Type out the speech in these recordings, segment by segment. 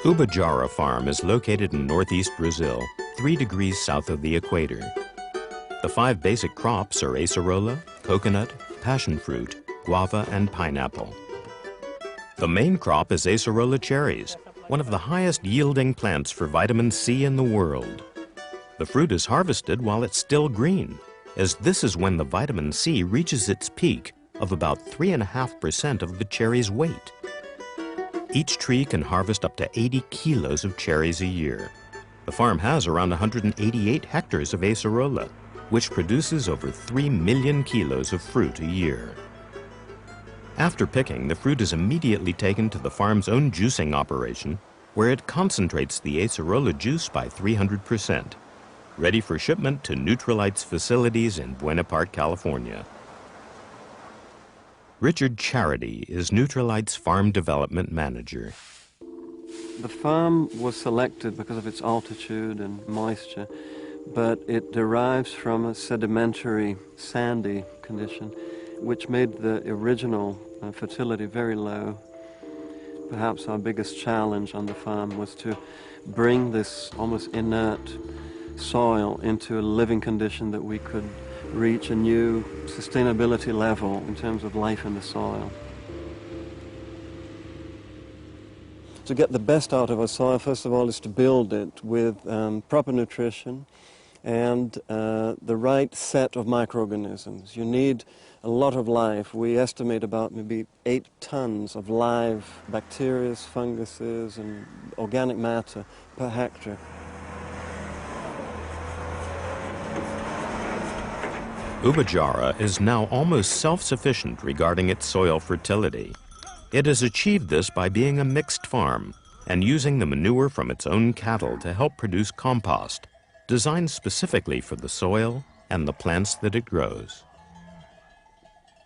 Ubajara Farm is located in northeast Brazil, 3 degrees south of the equator. The 5 basic crops are acerola, coconut, passion fruit, guava, and pineapple. The main crop is acerola cherries, one of the highest yielding plants for vitamin C in the world. The fruit is harvested while it's still green, as this is when the vitamin C reaches its peak of about 3.5% of the cherry's weight. Each tree can harvest up to 80 kilos of cherries a year. The farm has around 188 hectares of acerola, which produces over 3 million kilos of fruit a year. After picking, the fruit is immediately taken to the farm's own juicing operation, where it concentrates the acerola juice by 300%, ready for shipment to Nutrilite's facilities in Buena Park, California. Richard Charity is Nutrilite's farm development manager. The farm was selected because of its altitude and moisture, but it derives from a sedimentary, sandy condition, which made the original fertility very low. Perhaps our biggest challenge on the farm was to bring this almost inert soil into a living condition that we could reach a new sustainability level in terms of life in the soil. To get the best out of our soil, first of all, is to build it with proper nutrition and the right set of microorganisms. You need a lot of life. We estimate about maybe 8 tons of live bacteria, funguses, and organic matter per hectare. Ubajara is now almost self-sufficient regarding its soil fertility. It has achieved this by being a mixed farm and using the manure from its own cattle to help produce compost, designed specifically for the soil and the plants that it grows.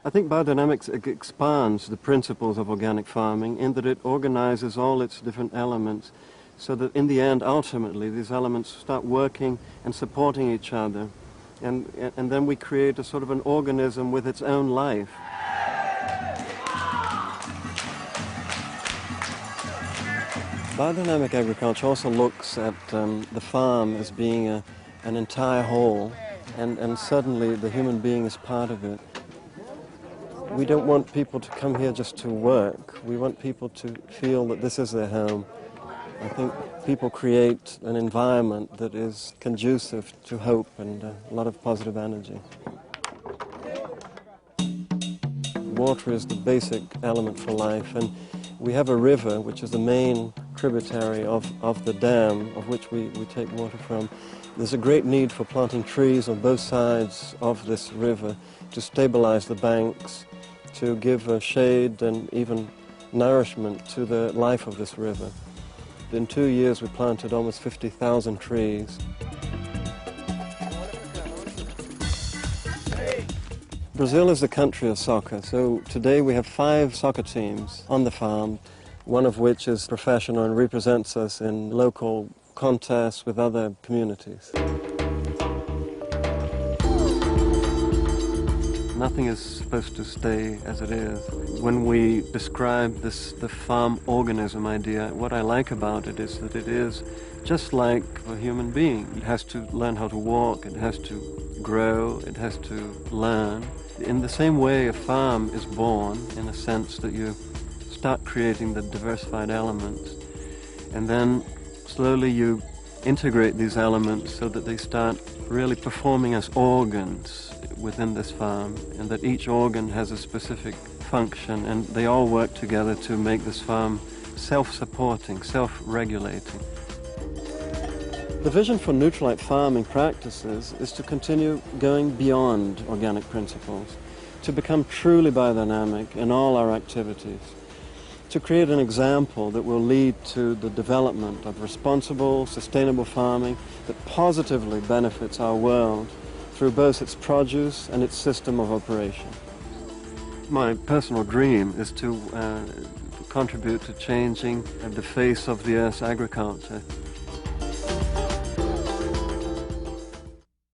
I think biodynamics expands the principles of organic farming in that it organizes all its different elements so that in the end, ultimately, these elements start working and supporting each other. And then we create a sort of an organism with its own life. Biodynamic agriculture also looks at the farm as being an entire whole, and suddenly the human being is part of it. We don't want people to come here just to work. We want people to feel that this is their home. I think people create an environment that is conducive to hope and a lot of positive energy. Water is the basic element for life, and we have a river, which is the main tributary of the dam, of which we take water from. There's a great need for planting trees on both sides of this river to stabilize the banks, to give shade and even nourishment to the life of this river. In 2 years, we planted almost 50,000 trees. Brazil is the country of soccer, so today we have 5 soccer teams on the farm, one of which is professional and represents us in local contests with other communities. Nothing is supposed to stay as it is. When we describe the farm organism idea, what I like about it is that it is just like a human being. It has to learn how to walk, it has to grow, it has to learn. In the same way, a farm is born in a sense that you start creating the diversified elements, and then slowly you integrate these elements so that they start really performing as organs within this farm, and that each organ has a specific function, and they all work together to make this farm self-supporting, self-regulating. The vision for Nutrilite farming practices is to continue going beyond organic principles, to become truly biodynamic in all our activities, to create an example that will lead to the development of responsible, sustainable farming that positively benefits our world through both its produce and its system of operation. My personal dream is to contribute to changing the face of the Earth's agriculture.